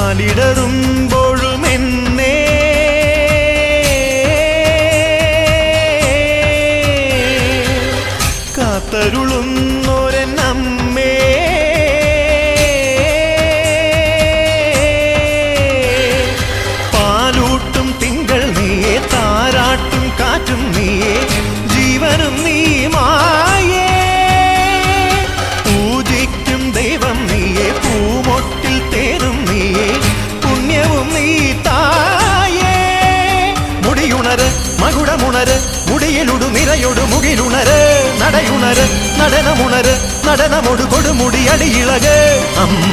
കാലിടറുമ്പോഴും എന്നെ കാത്തരുളുന്നോരമ്മേ, പാലൂട്ടും തിങ്കൾ നീയേ, താരാട്ടും കാറ്റും നീയേ, ജീവനും നീ മായേ. പൂജിക്കും ദൈവം നീയേ, പൂമൊട്ടിൽ തേനും നീയേ, പുണ്യവും നീ തായേ. മുടിയുണര് മകുടമുണര്, മുടിയിലുടു നിറയൊടു മുകിലുണര്, നടയുണര് നടനമുണര്, നടനമൊടു കൊടുമുടി അടിയിളക്. അമ്മ